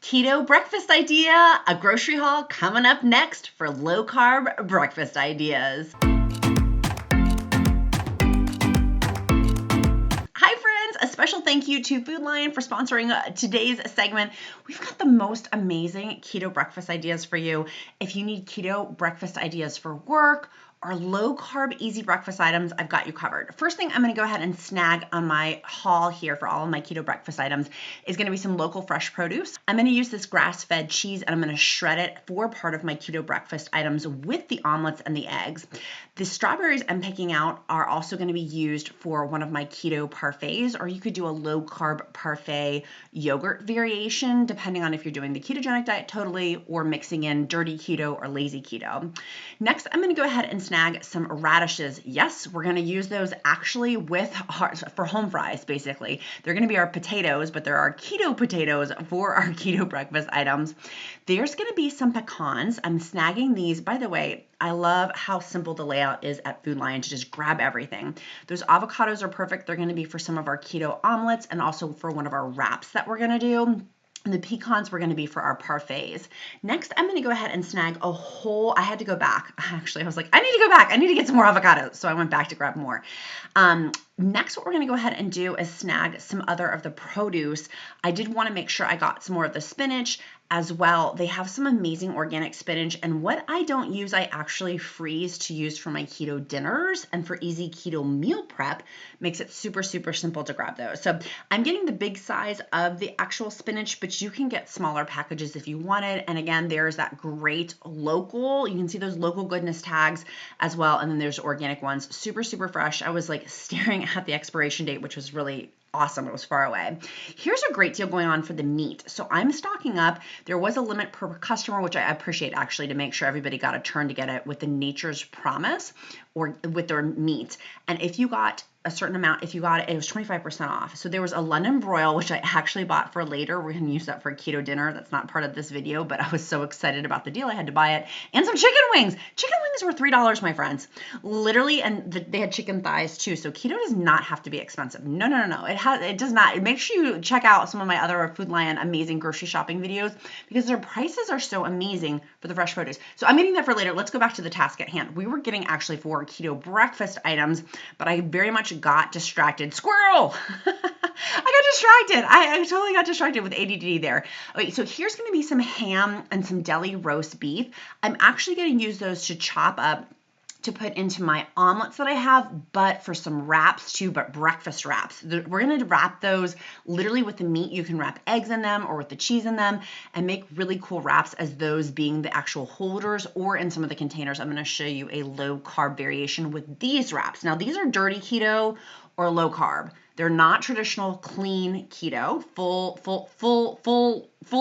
Keto breakfast idea, a grocery haul coming up next for low carb breakfast ideas. Hi friends, a special thank you to Food Lion for sponsoring today's segment. We've got the most amazing keto breakfast ideas for you. If you need keto breakfast ideas for work, or low carb, easy breakfast items, I've got you covered. First thing I'm gonna go ahead and snag on my haul here for all of my keto breakfast items is gonna be some local fresh produce. I'm gonna use this grass-fed cheese and I'm gonna shred it for part of my keto breakfast items with the omelets and the eggs. The strawberries I'm picking out are also gonna be used for one of my keto parfaits, or you could do a low carb parfait yogurt variation, depending on if you're doing the ketogenic diet totally or mixing in dirty keto or lazy keto. Next, I'm gonna go ahead and snag some radishes. Yes, we're going to use those actually for home fries, basically. They're going to be our potatoes, but they're our keto potatoes for our keto breakfast items. There's going to be some pecans. I'm snagging these. By the way, I love how simple the layout is at Food Lion to just grab everything. Those avocados are perfect. They're going to be for some of our keto omelets and also for one of our wraps that we're going to do. And the pecans were going to be for our parfaits. Next, I'm going to go ahead and snag I had to go back. Actually, I was like, I need to go back. I need to get some more avocados. So I went back to grab more. Next, what we're going to go ahead and do is snag some other of the produce. I did want to make sure I got some more of the spinach as well. They have some amazing organic spinach, and what I don't use, I actually freeze to use for my keto dinners and for easy keto meal prep. Makes it super, super simple to grab those. So I'm getting the big size of the actual spinach, but you can get smaller packages if you wanted. And again, there's that great local, you can see those local goodness tags as well. And then there's organic ones, super, super fresh. I was like staring at the expiration date, which was really awesome. It was far away. Here's a great deal going on for the meat. So I'm stocking up. There was a limit per customer, which I appreciate actually, to make sure everybody got a turn to get it with the Nature's Promise or with their meat. And if you got a certain amount, if you got it, it was 25% off. So there was a London broil, which I actually bought for later. We're going to use that for a keto dinner. That's not part of this video, but I was so excited about the deal, I had to buy it. And some chicken wings. Chicken wings were $3, my friends. Literally, and they had chicken thighs too. So keto does not have to be expensive. No. It does not. Make sure you check out some of my other Food Lion amazing grocery shopping videos because their prices are so amazing for the fresh produce. So I'm getting that for later. Let's go back to the task at hand. We were getting actually for keto breakfast items, but I very much got distracted. Squirrel! I got distracted. I totally got distracted with ADD there. Okay, so here's going to be some ham and some deli roast beef. I'm actually going to use those to chop up to put into my omelets that I have, but for some wraps too, but breakfast wraps. We're going to wrap those literally with the meat. You can wrap eggs in them or with the cheese in them and make really cool wraps as those being the actual holders, or in some of the containers. I'm going to show you a low carb variation with these wraps. Now these are dirty keto or low carb. They're not traditional clean keto, full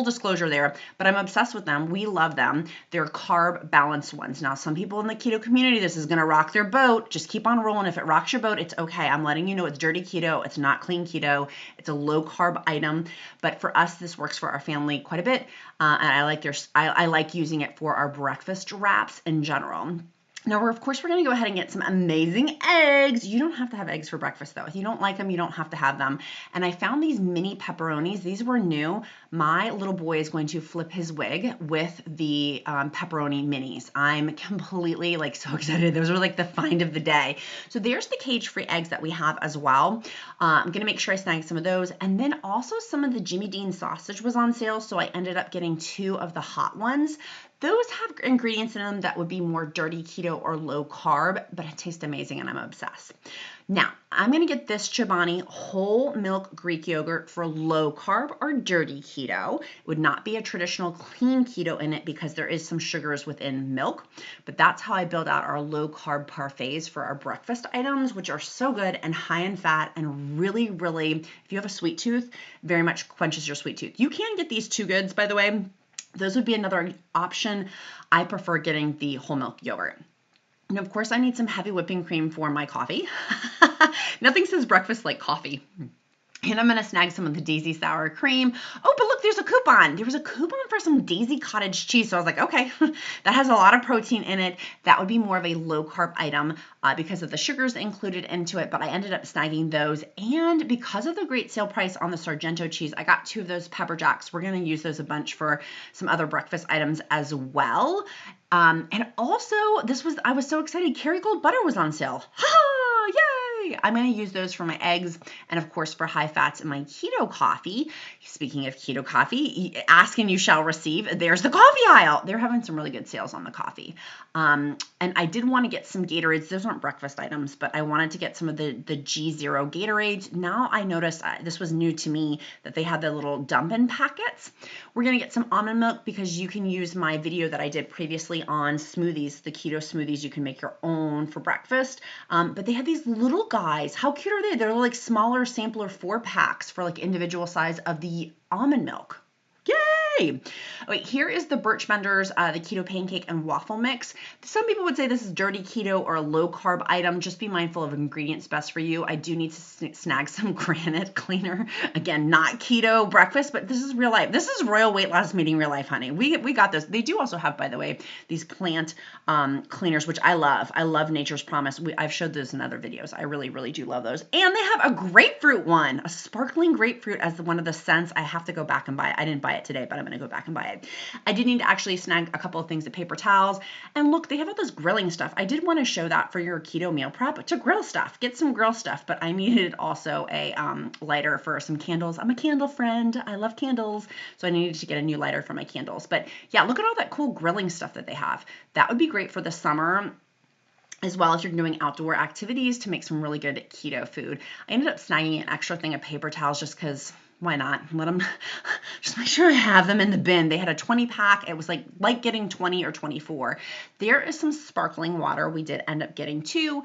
disclosure there, but I'm obsessed with them. We love them. They're carb balanced ones. Now, some people in the keto community, this is going to rock their boat. Just keep on rolling. If it rocks your boat, it's okay. I'm letting you know it's dirty keto. It's not clean keto. It's a low carb item, but for us, this works for our family quite a bit. And I like using it for our breakfast wraps in general. Now, we're going to go ahead and get some amazing eggs. You don't have to have eggs for breakfast, though. If you don't like them, you don't have to have them. And I found these mini pepperonis. These were new. My little boy is going to flip his wig with the pepperoni minis. I'm completely so excited. Those were like the find of the day. So there's the cage-free eggs that we have as well. I'm going to make sure I snag some of those. And then also some of the Jimmy Dean sausage was on sale, so I ended up getting 2 of the hot ones. Those have ingredients in them that would be more dirty keto or low carb, but it tastes amazing and I'm obsessed. Now, I'm going to get this Chobani whole milk Greek yogurt for low carb or dirty keto. It would not be a traditional clean keto in it because there is some sugars within milk, but that's how I build out our low carb parfaits for our breakfast items, which are so good and high in fat and really, really, if you have a sweet tooth, very much quenches your sweet tooth. You can get these 2 goods, by the way. Those would be another option. I prefer getting the whole milk yogurt. And of course, I need some heavy whipping cream for my coffee. Nothing says breakfast like coffee. And I'm going to snag some of the Daisy sour cream. Oh, but look, there's a coupon. There was a coupon for some Daisy cottage cheese. So I was like, okay, that has a lot of protein in it. That would be more of a low carb item because of the sugars included into it. But I ended up snagging those. And because of the great sale price on the Sargento cheese, I got 2 of those pepper jacks. We're going to use those a bunch for some other breakfast items as well. And also, I was so excited. Kerrygold butter was on sale. Ha! Yay! I'm going to use those for my eggs and, of course, for high fats in my keto coffee. Speaking of keto coffee, ask and you shall receive. There's the coffee aisle. They're having some really good sales on the coffee. And I did want to get some Gatorades. Those aren't breakfast items, but I wanted to get some of the G0 Gatorades. Now I noticed, this was new to me, that they had the little dump-in packets. We're going to get some almond milk because you can use my video that I did previously on smoothies, the keto smoothies. You can make your own for breakfast. But they have these little guys. How cute are they? They're like smaller sampler 4-packs for like individual size of the almond milk. Yay! Wait, here is the Birch Benders, the keto pancake and waffle mix. Some people would say this is dirty keto or a low carb item. Just be mindful of ingredients best for you. I do need to snag some granite cleaner. Again, not keto breakfast, but this is real life. This is Royal Weight Loss Meeting real life, honey. We got this. They do also have, by the way, these plant cleaners, which I love. I love Nature's Promise. I've showed those in other videos. I really, really do love those. And they have a grapefruit one, a sparkling grapefruit as one of the scents. I have to go back and buy it. I didn't buy it today, but I'm going to go back and buy it. I did need to actually snag a couple of things of paper towels. And look, they have all this grilling stuff. I did want to show that for your keto meal prep to grill stuff. Get some grill stuff, but I needed also a lighter for some candles. I'm a candle friend. I love candles, so I needed to get a new lighter for my candles. But yeah, look at all that cool grilling stuff that they have. That would be great for the summer as well if you're doing outdoor activities to make some really good keto food. I ended up snagging an extra thing of paper towels just because why not? Let them, just make sure I have them in the bin. They had a 20-pack. It was like getting 20 or 24. There is some sparkling water. We did end up getting 2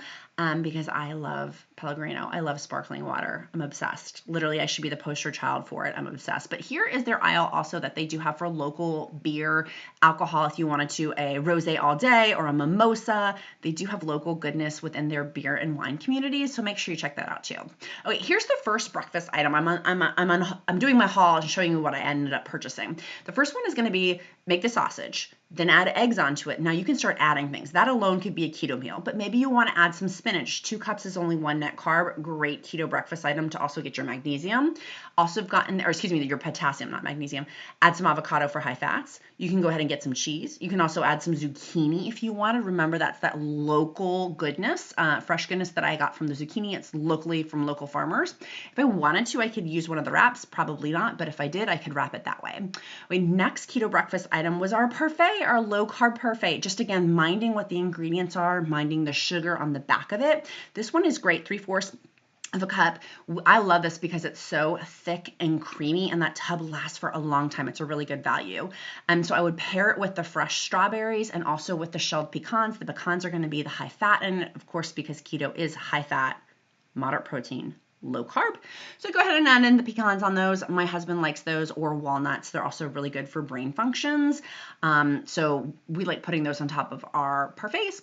because I love Pellegrino. I love sparkling water. I'm obsessed. Literally, I should be the poster child for it. I'm obsessed. But here is their aisle also that they do have for local beer, alcohol. If you wanted to a rosé all day or a mimosa, they do have local goodness within their beer and wine communities. So make sure you check that out too. Okay, here's the first breakfast item. I'm doing my haul and showing you what I ended up purchasing. The first one is going to be make the sausage, then add eggs onto it. Now you can start adding things. That alone could be a keto meal, but maybe you want to add some spinach. 2 cups is only 1 net carb. Great keto breakfast item to also get your magnesium. Also your potassium, not magnesium. Add some avocado for high fats. You can go ahead and get some cheese. You can also add some zucchini if you want to. Remember, that's that local goodness, fresh goodness that I got from the zucchini. It's locally from local farmers. If I wanted to, I could use one of the wraps. Probably not, but if I did, I could wrap it that way. Next keto breakfast item was our parfait, our low carb parfait. Just again, minding what the ingredients are, minding the sugar on the back of it. This one is great, 3/4 of a cup. I love this because it's so thick and creamy, and that tub lasts for a long time. It's a really good value. So I would pair it with the fresh strawberries and also with the shelled pecans. The pecans are going to be the high fat, and of course, because keto is high fat, moderate protein, low carb. So go ahead and add in the pecans on those. My husband likes those, or walnuts. They're also really good for brain functions. So we like putting those on top of our parfaits.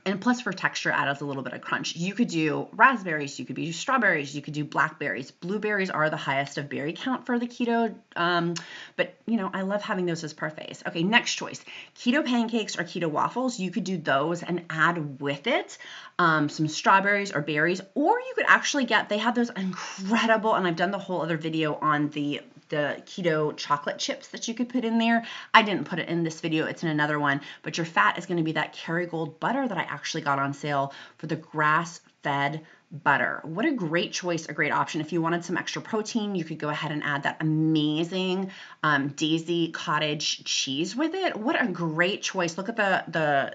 And plus for texture, adds a little bit of crunch. You could do raspberries, you could do strawberries, you could do blackberries. Blueberries are the highest of berry count for the keto, but I love having those as parfaits. Okay, next choice, keto pancakes or keto waffles. You could do those and add with it some strawberries or berries, or you could actually they have those incredible, and I've done the whole other video on the keto chocolate chips that you could put in there. I didn't put it in this video, it's in another one, but your fat is going to be that Kerrygold butter that I actually got on sale for the grass-fed butter. What a great choice, a great option. If you wanted some extra protein, you could go ahead and add that amazing Daisy cottage cheese with it. What a great choice. Look at the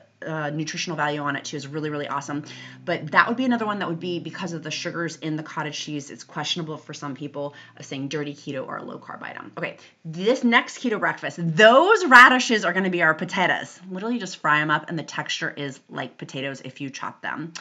nutritional value on it too, is really, really awesome. But that would be another one that would be, because of the sugars in the cottage cheese, it's questionable for some people of saying dirty keto or a low carb item. Okay, this next keto breakfast, those radishes are going to be our potatoes. Literally just fry them up, and the texture is like potatoes if you chop them.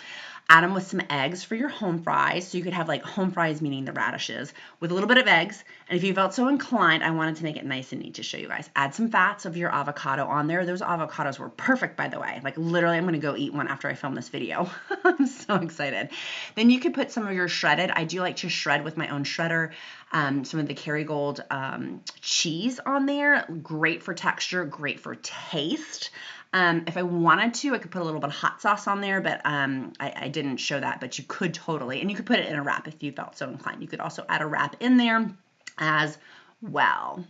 Add them with some eggs for your home fries. So you could have like home fries, meaning the radishes, with a little bit of eggs. And if you felt so inclined, I wanted to make it nice and neat to show you guys. Add some fats of your avocado on there. Those avocados were perfect, by the way. Like literally, I'm going to go eat one after I film this video. I'm so excited. Then you could put some of your shredded. I do like to shred with my own shredder. Some of the Kerrygold cheese on there. Great for texture, great for taste. If I wanted to, I could put a little bit of hot sauce on there, but I didn't show that, but you could totally. And you could put it in a wrap if you felt so inclined. You could also add a wrap in there as well.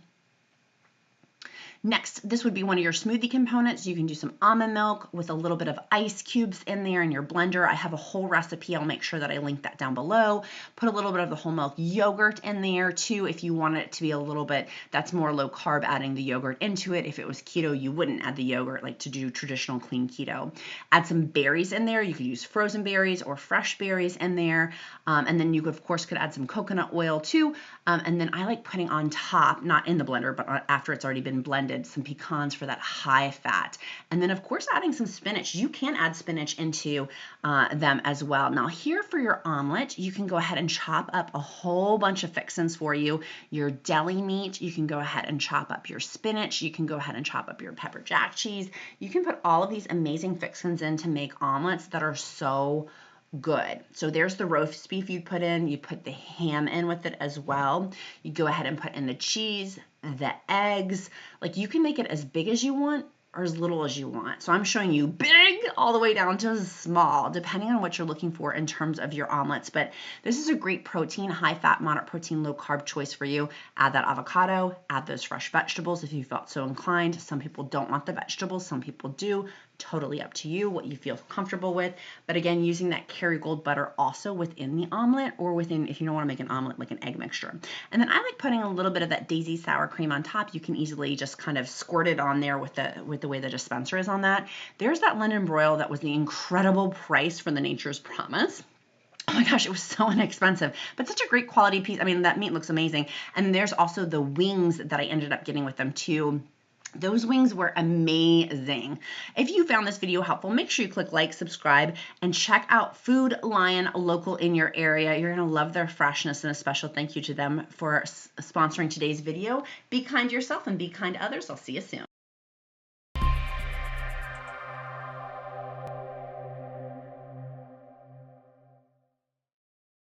Next, this would be one of your smoothie components. You can do some almond milk with a little bit of ice cubes in there in your blender. I have a whole recipe. I'll make sure that I link that down below. Put a little bit of the whole milk yogurt in there too if you want it to be a little bit, that's more low carb, adding the yogurt into it. If it was keto, you wouldn't add the yogurt like to do traditional clean keto. Add some berries in there. You could use frozen berries or fresh berries in there. And then you could, of course, could add some coconut oil too. And then I like putting on top, not in the blender, but after it's already been blended, some pecans for that high fat. And then, of course, adding some spinach. You can add spinach into them as well. Now, here for your omelet, you can go ahead and chop up a whole bunch of fixins for you. Your deli meat, you can go ahead and chop up your spinach. You can go ahead and chop up your pepper jack cheese. You can put all of these amazing fixins in to make omelets that are so good. So there's the roast beef you put in. You put the ham in with it as well. You go ahead and put in the cheese, the eggs. Like you can make it as big as you want or as little as you want. So I'm showing you big all the way down to small, depending on what you're looking for in terms of your omelets. But this is a great protein, high fat, moderate protein, low carb choice for you. Add that avocado, add those fresh vegetables if you felt so inclined. Some people don't want the vegetables, some people do. Totally up to you, what you feel comfortable with. But again, using that Kerrygold butter also within the omelet, or within, if you don't want to make an omelet, like an egg mixture. And then I like putting a little bit of that Daisy sour cream on top. You can easily just kind of squirt it on there with the way the dispenser is on that. There's that London broil that was the incredible price for the Nature's Promise. Oh my gosh, it was so inexpensive, but such a great quality piece. I mean, that meat looks amazing. And there's also the wings that I ended up getting with them too. Those wings were amazing. If you found this video helpful, make sure you click like, subscribe, and check out Food Lion local in your area. You're going to love their freshness, and a special thank you to them for sponsoring today's video. Be kind to yourself and be kind to others. I'll see you soon.